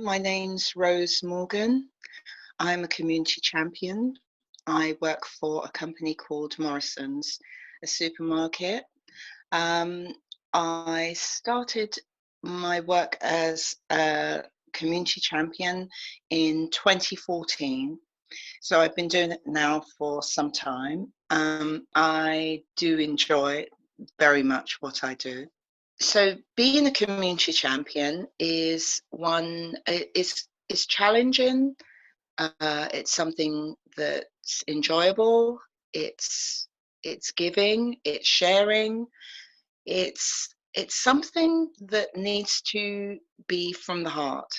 my name's Rose Morgan. I'm a community champion. I work for a company called Morrisons, a supermarket. Um, I started my work as a community champion in 2014. So I've been doing it now for some time. I do enjoy very much what I do. So being a community champion is is challenging. It's something that's enjoyable. It's giving. It's sharing. It's something that needs to be from the heart.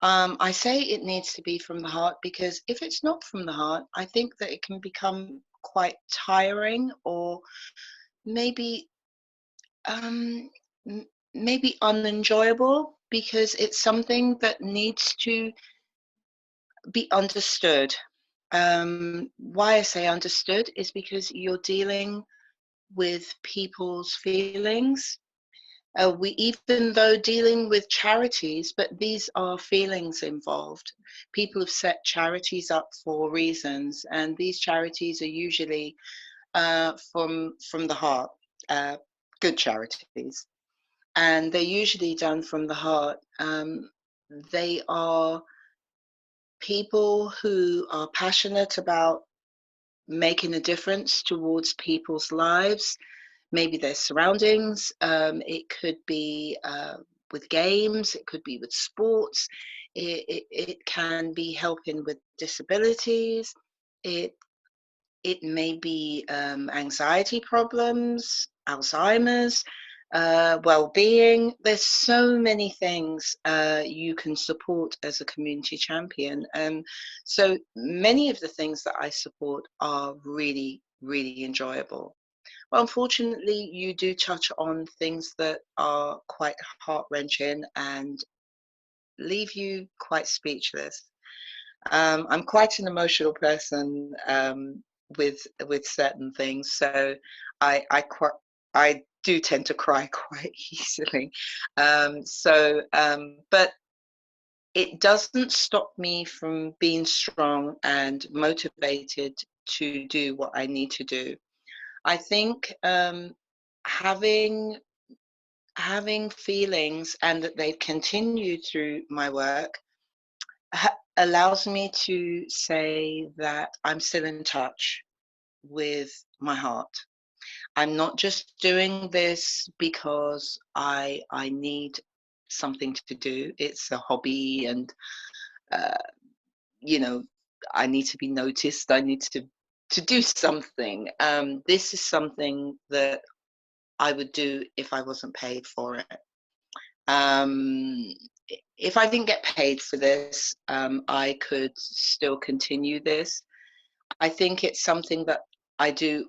I say it needs to be from the heart because if it's not from the heart, I think that it can become quite tiring or maybe um, maybe unenjoyable because it's something that needs to be understood. Why I say understood is because you're dealing with people's feelings. Even though dealing with charities, but these are feelings involved. People have set charities up for reasons, and these charities are usually from the heart, good charities, and they're usually done from the heart. They are people who are passionate about making a difference towards people's lives, maybe their surroundings. It could be with games, it could be with sports, it can be helping with disabilities, it, it may be anxiety problems, Alzheimer's, well-being. There's so many things you can support as a community champion. So many of the things that I support are really, really enjoyable. Well, unfortunately, you do touch on things that are quite heart-wrenching and leave you quite speechless. I'm quite an emotional person with certain things, so I do tend to cry quite easily. But it doesn't stop me from being strong and motivated to do what I need to do. I think having having feelings and that they've continued through my work allows me to say that I'm still in touch with my heart. I'm not just doing this because I need something to do. It's a hobby, and uh, you know, I need to be noticed. I need to do something. This is something that I would do if I wasn't paid for it. Um, if I didn't get paid for this, I could still continue this. I think it's something that I do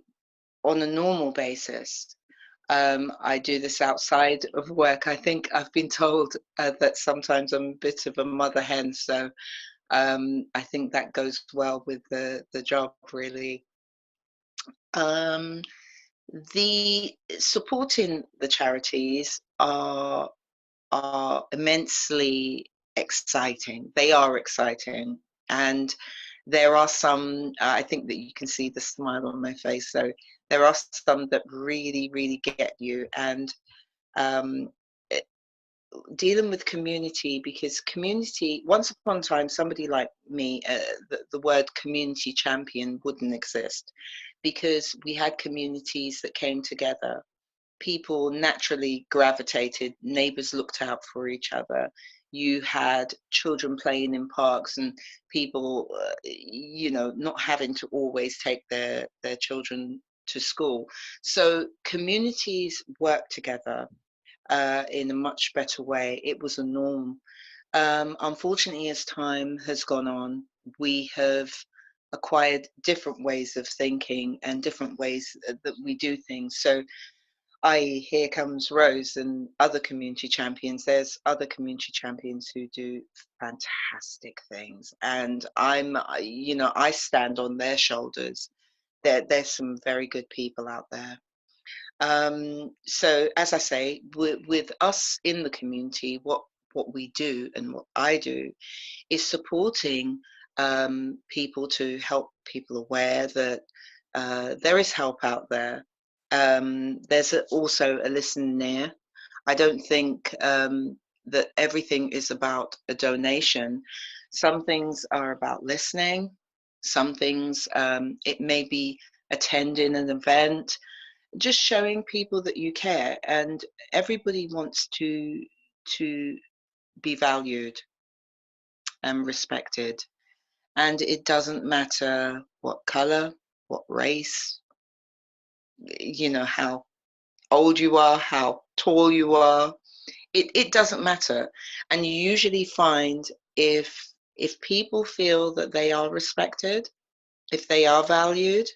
on a normal basis. I do this outside of work. I think I've been told that sometimes I'm a bit of a mother hen, so I think that goes well with the job, really. Um, the supporting the charities are immensely exciting. They are exciting, and there are some. I think that you can see the smile on my face. So there are some that really, really get you, and um, it, dealing with community, because community. Once upon a time, somebody like me, the word community champion wouldn't exist, because we had communities that came together, people naturally gravitated, neighbors looked out for each other. You had children playing in parks and people, not having to always take their children to school. So communities work together in a much better way. It was a norm. Unfortunately, as time has gone on, we have acquired different ways of thinking and different ways that we do things. So here comes Rose and other community champions. There's other community champions who do fantastic things, and I stand on their shoulders. There's some very good people out there. So as I say, with us in the community, what what we do and what I do is supporting people to help people aware that there is help out there. There's also a listen near. I don't think that everything is about a donation. Some things are about listening. Some things, it may be attending an event, just showing people that you care. And everybody wants to be valued and respected. And it doesn't matter what color, what race, how old you are, how tall you are. It doesn't matter. And you usually find if people feel that they are respected, if they are valued,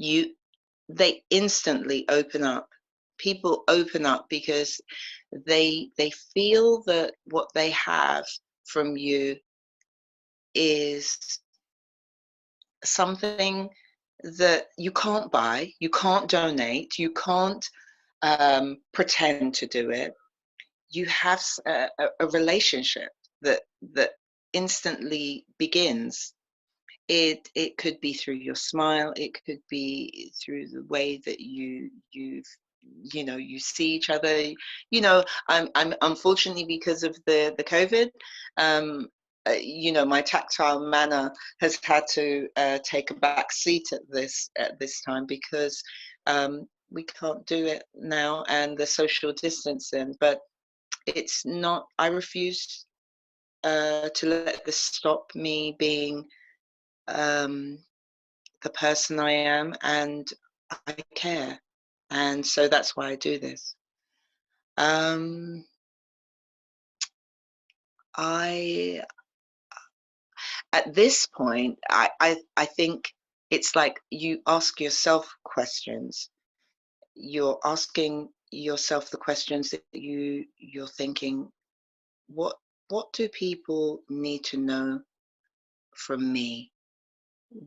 they instantly open up. People open up because they feel that what they have from you is something that you can't buy, you can't donate, you can't pretend to do it. You have a relationship that instantly begins. It could be through your smile. It could be through the way that you see each other. I'm unfortunately, because of the COVID, my tactile manner has had to take a back seat at this time because we can't do it now, and the social distancing. But it's not. I refuse to let this stop me being the person I am, and I care, and so that's why I do this. I At this point, I think it's like you ask yourself questions. You're asking yourself the questions that you're thinking, what do people need to know from me?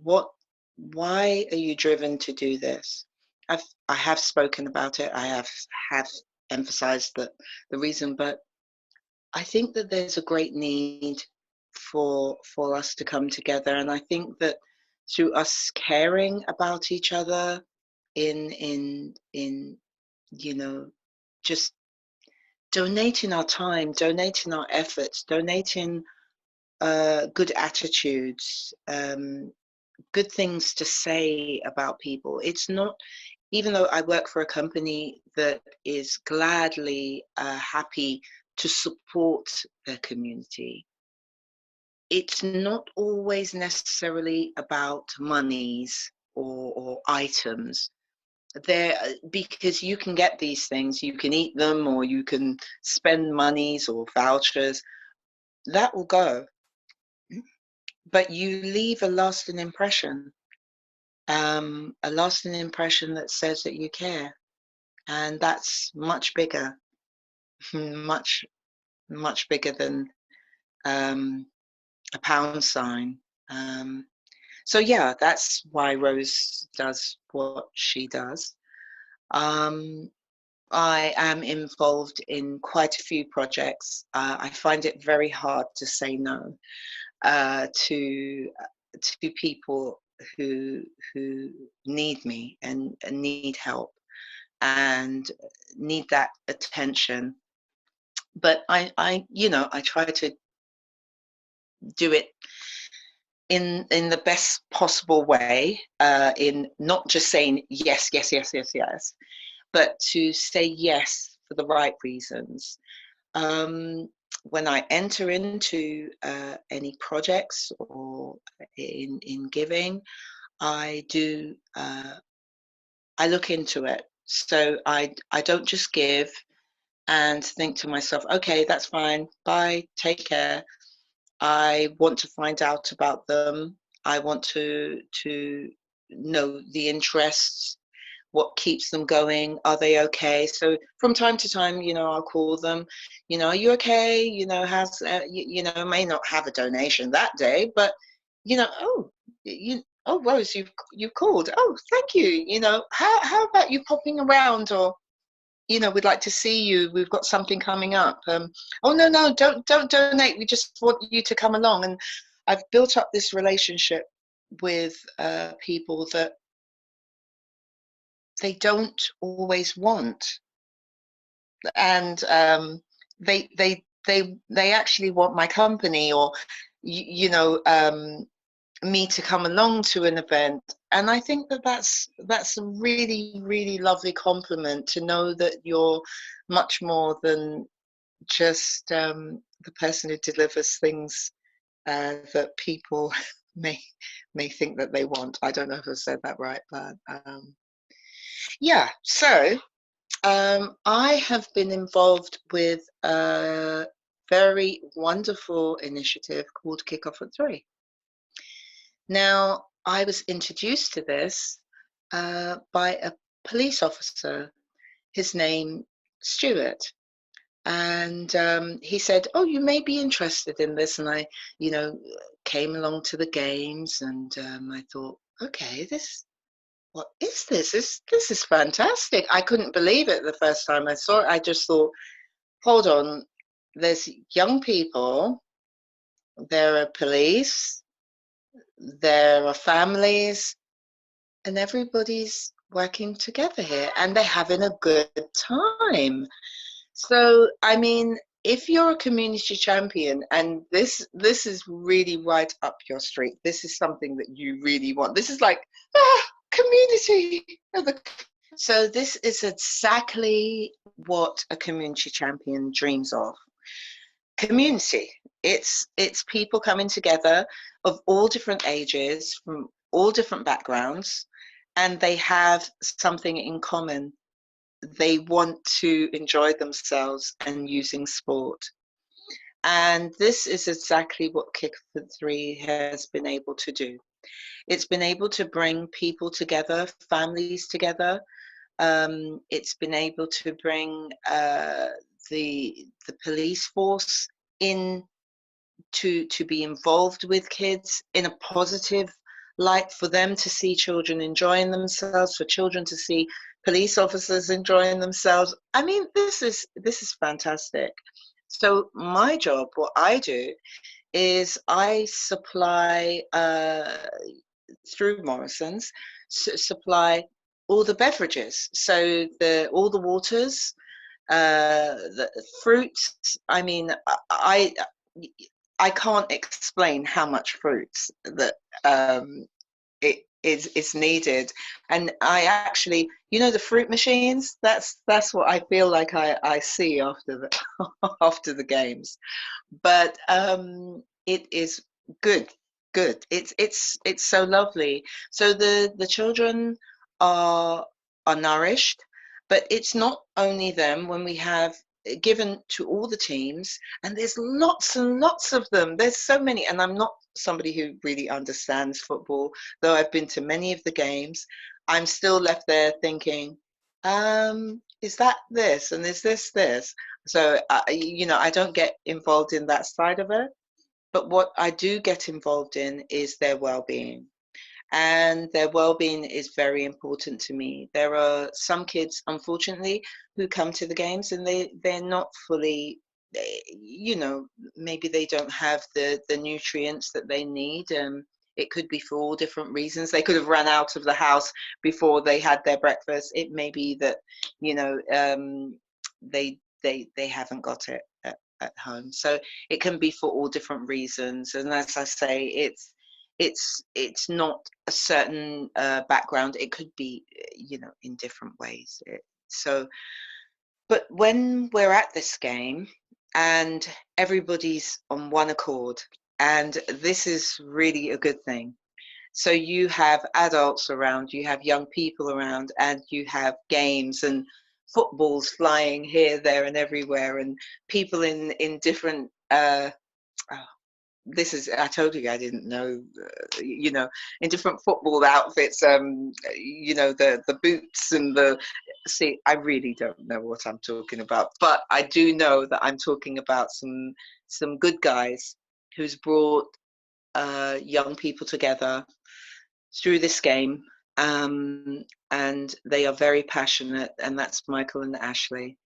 Why are you driven to do this? I have spoken about it. I have emphasized the reason, but I think that there's a great need for us to come together, and I think that through us caring about each other in just donating our time, donating our efforts, donating good attitudes, good things to say about people. It's not, even though I work for a company that is gladly happy to support their community, it's not always necessarily about monies or items. There, because you can get these things, you can eat them, or you can spend monies or vouchers. That will go, but you leave a lasting impression. A lasting impression that says that you care, and that's much bigger, much bigger than a pound sign. So yeah, that's why Rose does what she does. I am involved in quite a few projects. I find it very hard to say no to people who need me and need help and need that attention. But I try to do it in the best possible way, in not just saying yes, yes, yes, yes, yes, but to say yes for the right reasons. When I enter into any projects or in giving, I do I look into it. So I don't just give and think to myself, okay, that's fine, bye, take care. I want to find out about them. I want to know the interests, what keeps them going. Are they okay? So from time to time, I'll call them. Are you okay? Has may not have a donation that day, but oh, Rose, you've called. Oh, thank you. How about you popping around, or we'd like to see you. We've got something coming up. Oh, no, don't donate. We just want you to come along. And I've built up this relationship with people that they don't always want. And they actually want my company, or me to come along to an event. And I think that that's a really, really lovely compliment, to know that you're much more than just the person who delivers things that people may think that they want. I don't know if I said that right, but yeah. So I have been involved with a very wonderful initiative called Kickoff at 3. Now, I was introduced to this by a police officer. His name, Stuart. And he said, "Oh, you may be interested in this." And I, came along to the games, and I thought, okay, what is this? This is fantastic. I couldn't believe it the first time I saw it. I just thought, hold on, there's young people, there are police, there are families, and everybody's working together here, and they're having a good time. So, I mean, if you're a community champion, and this is really right up your street, this is something that you really want. This is like, community. So this is exactly what a community champion dreams of. Community. It's people coming together of all different ages, from all different backgrounds, and they have something in common. They want to enjoy themselves and using sport. And this is exactly what Kickoff at 3 has been able to do. It's been able to bring people together, families together. It's been able to bring the police force in to be involved with kids in a positive light, for them to see children enjoying themselves, for children to see police officers enjoying themselves. I mean, this is fantastic. So my job, what I do, is I supply through Morrisons, supply all the beverages. So all the waters, the fruits. I mean, I can't explain how much fruits that it is needed. And I actually, the fruit machines, that's what I feel like I see after the after the games. But it is good. It's so lovely. So the children are nourished, but it's not only them. When we have given to all the teams, and there's lots and lots of them, there's so many, and I'm not somebody who really understands football, though I've been to many of the games. I'm still left there thinking, is that this, and is this? So I don't get involved in that side of it, but what I do get involved in is their well-being. And their well-being is very important to me. There are some kids, unfortunately, who come to the games and they're not fully, maybe they don't have the nutrients that they need. It could be for all different reasons. They could have run out of the house before they had their breakfast. It may be that they haven't got it at home. So it can be for all different reasons. And as I say, it's not a certain background. It could be, in different ways. But when we're at this game and everybody's on one accord, and this is really a good thing. So you have adults around, you have young people around, and you have games and footballs flying here, there, and everywhere, and people in different I told you I didn't know, in different football outfits, the boots and see, I really don't know what I'm talking about, but I do know that I'm talking about some good guys who's brought young people together through this game, and they are very passionate, and that's Michael and Ashley.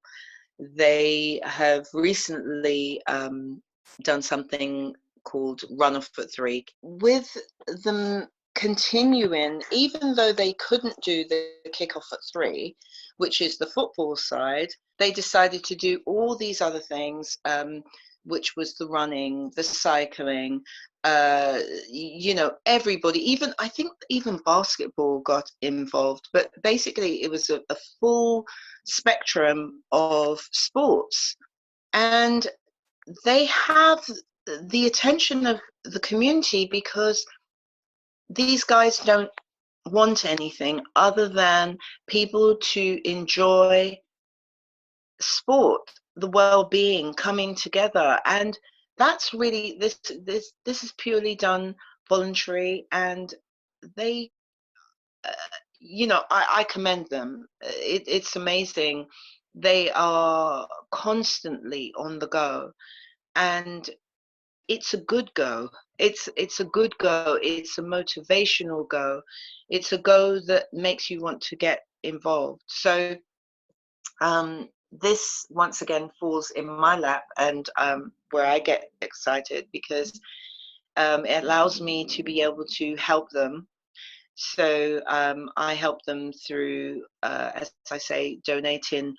They have recently done something called Run Off at 3, with them continuing, even though they couldn't do the Kickoff at 3, which is the football side. They decided to do all these other things, which was the running, the cycling, everybody, even I think even basketball got involved, but basically it was a full spectrum of sports, and they have the attention of the community because these guys don't want anything other than people to enjoy sport, the well-being, coming together. And that's really, this is purely done voluntary, and they I commend them. It's amazing. They are constantly on the go, and it's a good go. It's a good go. It's a motivational go. It's a go that makes you want to get involved. So this once again falls in my lap, and where I get excited because it allows me to be able to help them. So I help them through, as I say, donating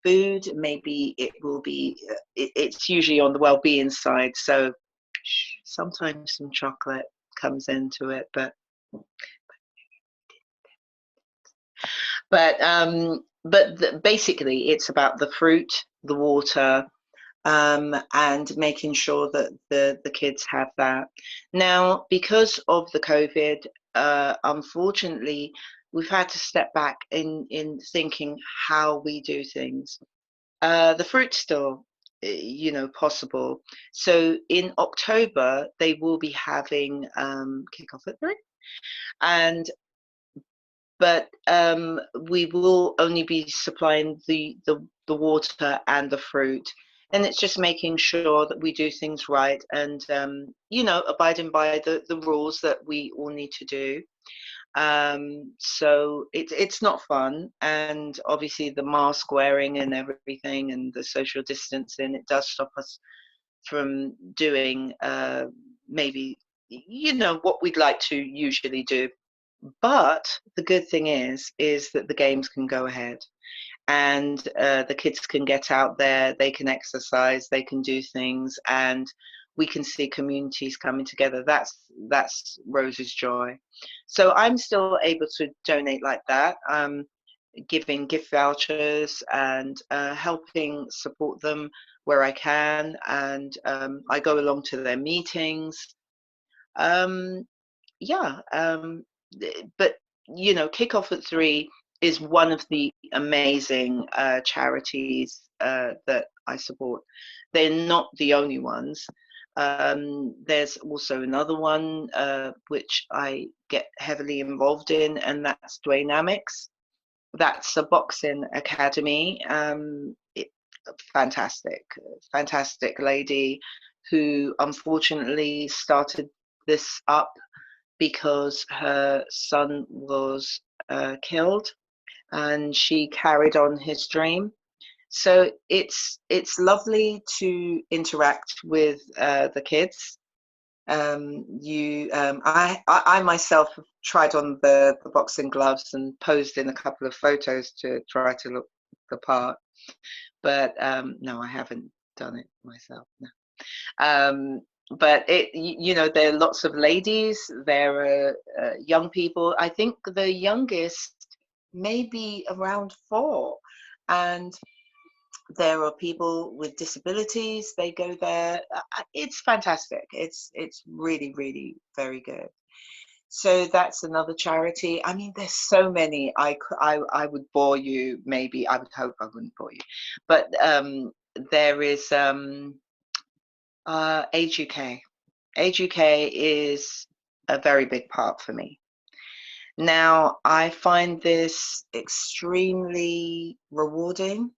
food. Maybe it will be, it's usually on the well-being side. So sometimes some chocolate comes into it, but basically it's about the fruit, the water, and making sure that the kids have that. Now, because of the COVID, unfortunately, we've had to step back in thinking how we do things. The fruit's still, possible. So in October, they will be having Kickoff at 3, and but we will only be supplying the water and the fruit, and it's just making sure that we do things right, and abiding by the rules that we all need to do. So it's not fun, and obviously the mask wearing and everything and the social distancing, it does stop us from doing maybe what we'd like to usually do. But the good thing is that the games can go ahead, and the kids can get out there, they can exercise, they can do things, and we can see communities coming together. That's Rose's joy. So I'm still able to donate like that, giving gift vouchers and helping support them where I can, and I go along to their meetings. Um, yeah, but Kickoff at 3 is one of the amazing charities that I support. They're not the only ones. There's also another one which I get heavily involved in, and that's Dwaynamics. That's a boxing academy. Fantastic, fantastic lady who unfortunately started this up because her son was killed, and she carried on his dream. So it's lovely to interact with the kids. I myself have tried on the boxing gloves and posed in a couple of photos to try to look the part, but no, I haven't done it myself. No. But there are lots of ladies, there are young people. I think the youngest may be around 4, and there are people with disabilities. They go there. It's fantastic. It's really, really very good. So that's another charity. I mean, there's so many. I would bore you. Maybe I would hope I wouldn't bore you, but there is Age UK. Age UK is a very big part for me. Now, I find this extremely rewarding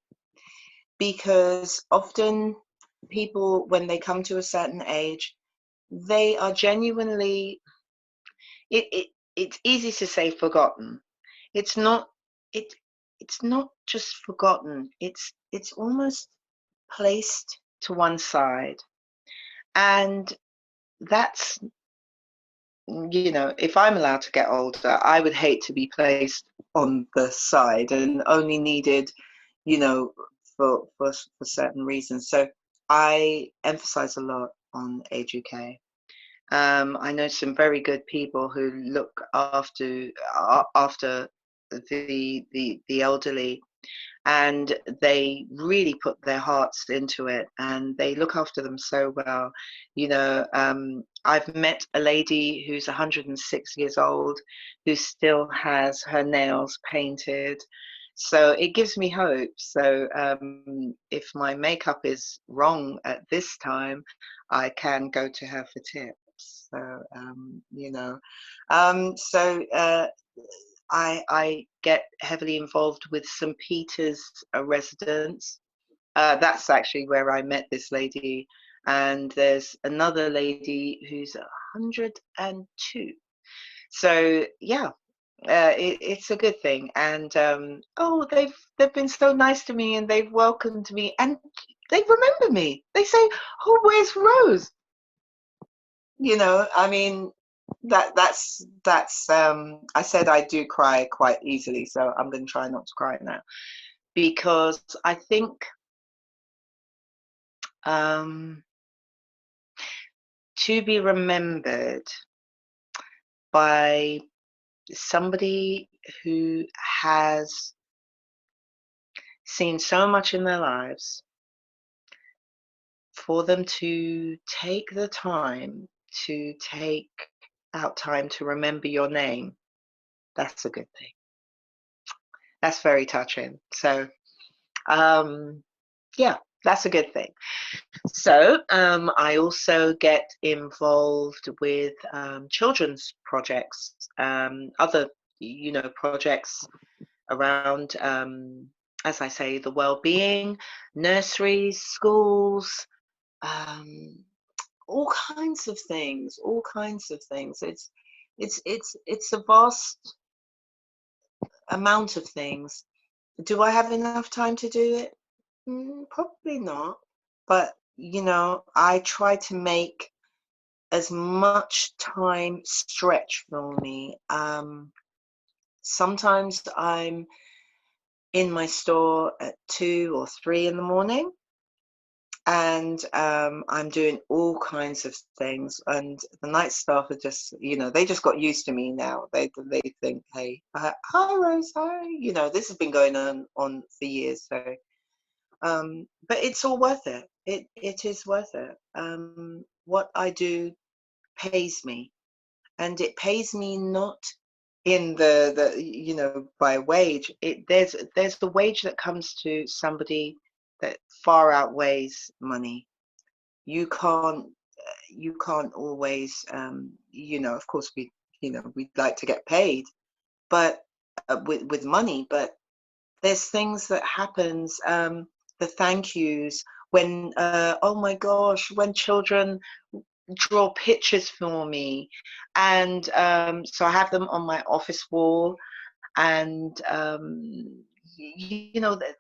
because often people, when they come to a certain age, they are genuinely, it's easy to say forgotten. It's not. It it's not just forgotten. It's almost placed to one side, and that's, if I'm allowed to get older, I would hate to be placed on the side and only needed, you know, for certain reasons. So I emphasize a lot on Age UK. I know some very good people who look after the elderly, and they really put their hearts into it, and they look after them so well. I've met a lady who's 106 years old who still has her nails painted, so it gives me hope. So if my makeup is wrong at this time, I can go to her for tips. So so I get heavily involved with St. Peter's residents. That's actually where I met this lady. And there's another lady who's 102. So yeah, it's a good thing. And they've been so nice to me, and they've welcomed me, and they remember me. They say, "Oh, where's Rose?" I mean, that's I said I do cry quite easily, so I'm going to try not to cry now, because I think to be remembered by somebody who has seen so much in their lives, for them to take the time to take out time to remember your name, that's a good thing. That's very touching. So yeah, that's a good thing. So I also get involved with children's projects, other projects around, as I say, the well-being, nurseries, schools, all kinds of things. All kinds of things. It's a vast amount of things. Do I have enough time to do it? Probably not. But, I try to make as much time stretch for me. Sometimes I'm in my store at 2 or 3 in the morning, and I'm doing all kinds of things. And the night staff are just, they just got used to me now. They think, hey, hi Rose, hi. This has been going on for years. So but it's all worth it. It is worth it. What I do pays me, and it pays me not in the by wage. There's the wage that comes to somebody that far outweighs money. You can't always, of course we'd like to get paid, but with money, but there's things that happens, the thank yous, when oh my gosh, when children draw pictures for me, and so I have them on my office wall, and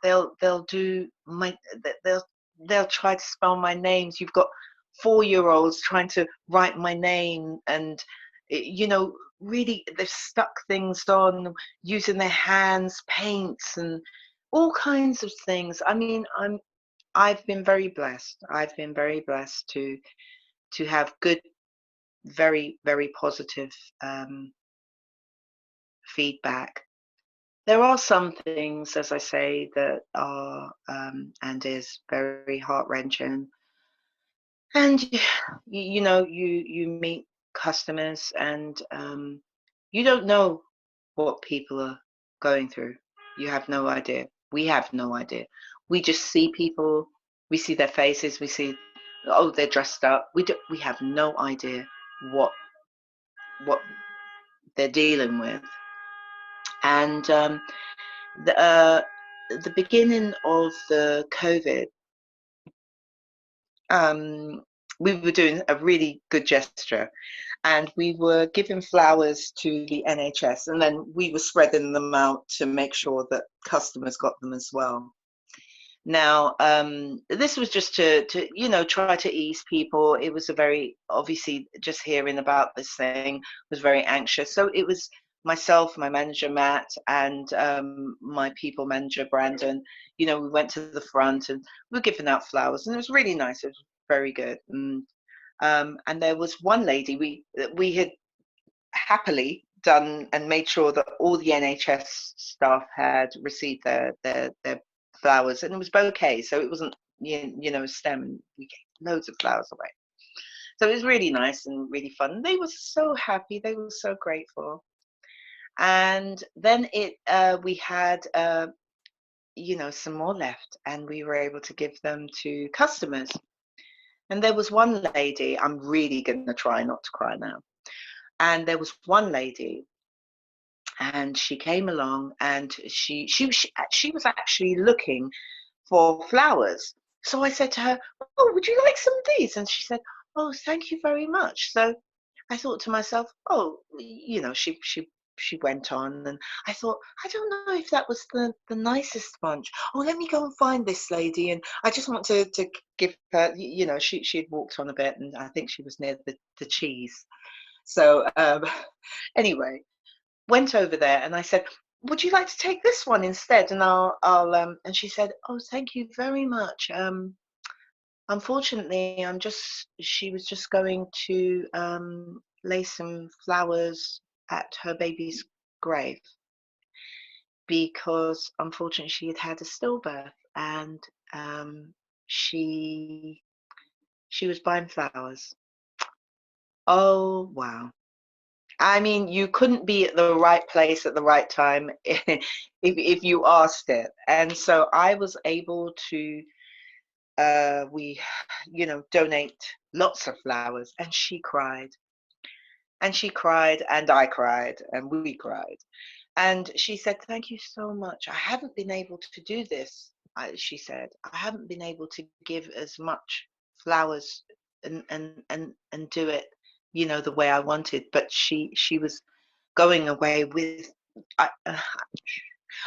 they'll do they'll try to spell my names. You've got 4-year-olds trying to write my name, and really they've stuck things on using their hands, paints, and all kinds of things. I mean, I've been very blessed. I've been very blessed to have good, very, very positive feedback. There are some things, as I say, that are and is very heart-wrenching. And you meet customers, and you don't know what people are going through. You have no idea. We have no idea. We just see people. We see their faces. We see, oh, they're dressed up. We have no idea what they're dealing with. And the beginning of the COVID, we were doing a really good gesture, and we were giving flowers to the NHS, and then we were spreading them out to make sure that customers got them as well. Now, this was just to try to ease people. It was a very, obviously, just hearing about this thing was very anxious. So it was myself, my manager Matt, and my people manager Brandon. We went to the front and we were giving out flowers, and it was really nice. It was very good. And there was one lady we had happily done and made sure that all the NHS staff had received their flowers, and it was bouquets, so it wasn't a stem. And we gave loads of flowers away, so it was really nice and really fun. They were so happy, they were so grateful. And then we had some more left, and we were able to give them to customers. And there was one lady, I'm really going to try not to cry now. And there was one lady, and she came along, and she was actually looking for flowers. So I said to her, "Oh, would you like some of these?" And she said, "Oh, thank you very much." So I thought to myself, "Oh, she went on, and I thought, I don't know if that was the nicest bunch. Oh, let me go and find this lady, and I just want to give her, she had walked on a bit, and I think she was near the cheese. So anyway, went over there, and I said, "Would you like to take this one instead?" And I'll and she said, "Oh, thank you very much. Unfortunately, she was just going to lay some flowers at her baby's grave, because unfortunately she had had a stillbirth, and she was buying flowers." Oh, wow. I mean, you couldn't be at the right place at the right time if you asked it. And so I was able to, we, donate lots of flowers. And she cried. And she cried, and I cried, and we cried. And she said, "Thank you so much. I haven't been able to do this." She said, "I haven't been able to give as much flowers and do it, the way I wanted." But she was going away with.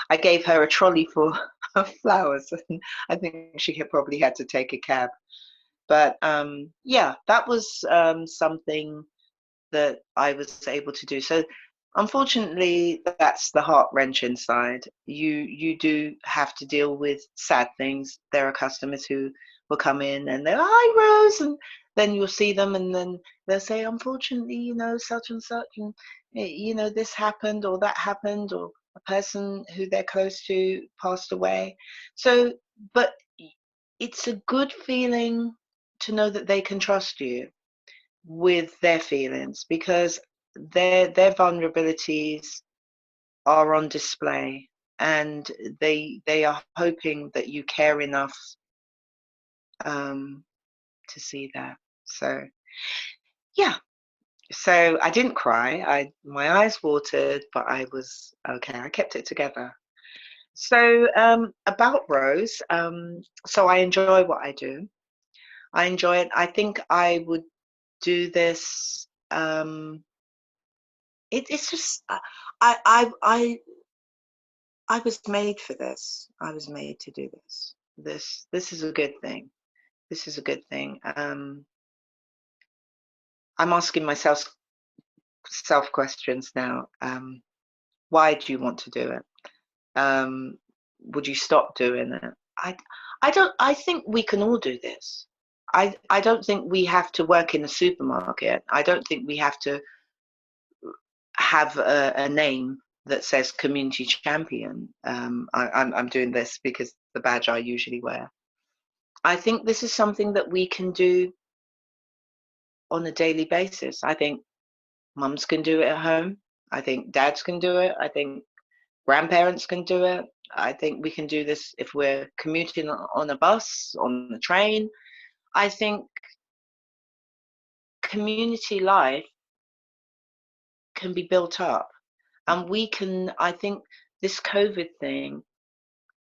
I gave her a trolley full of flowers, and I think she probably had to take a cab. But yeah, that was something that I was able to do. So unfortunately, that's the heart-wrenching side. You do have to deal with sad things. There are customers who will come in and they're, "Hi, Rose," and then you'll see them, and then they'll say, "Unfortunately, such and such, and this happened or that happened, or a person who they're close to passed away." So, but it's a good feeling to know that they can trust you with their feelings, because their vulnerabilities are on display, and they are hoping that you care enough to see that. So yeah, so I didn't cry. My eyes watered, but I was okay. I kept it together. So about Rose, so I enjoy what I do. I enjoy it. I think I would do this. It's just I was made for this. I was made to do this. This is a good thing. This is a good thing. I'm asking myself self questions now. Why do you want to do it? Would you stop doing it? I don't. I think we can all do this. I don't think we have to work in a supermarket. I don't think we have to have a name that says community champion. I'm doing this because the badge I usually wear. I think this is something that we can do on a daily basis. I think mums can do it at home. I think dads can do it. I think grandparents can do it. I think we can do this if we're commuting on a bus, on a train. I think community life can be built up, and we can, I think this COVID thing,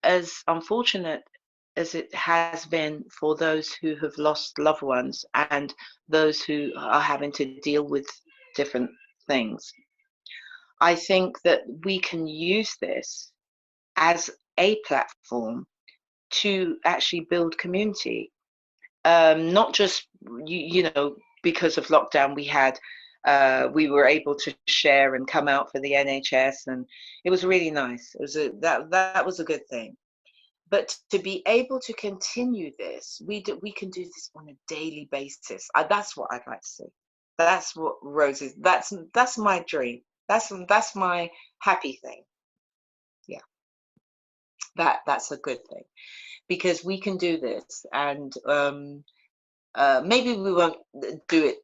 as unfortunate as it has been for those who have lost loved ones and those who are having to deal with different things. I think that we can use this as a platform to actually build community. Not just because of lockdown we were able to share and come out for the NHS, and it was really nice. That was a good thing. But to be able to continue this, we can do this on a daily basis. That's what I'd like to see. That's what Rose is. That's my dream. That's my happy thing. Yeah, that's a good thing, because we can do this, and maybe we won't do it,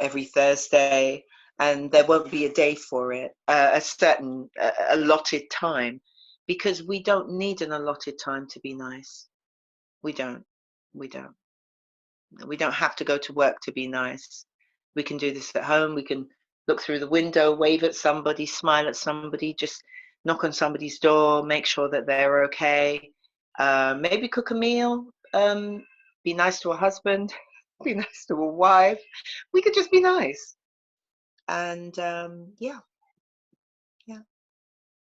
every Thursday, and there won't be a day for it, a certain allotted time, because we don't need an allotted time to be nice. We don't. We don't. We don't have to go to work to be nice. We can do this at home. We can look through the window, wave at somebody, smile at somebody, just knock on somebody's door, make sure that they're okay. Maybe cook a meal, be nice to a husband, be nice to a wife. We could just be nice. And yeah,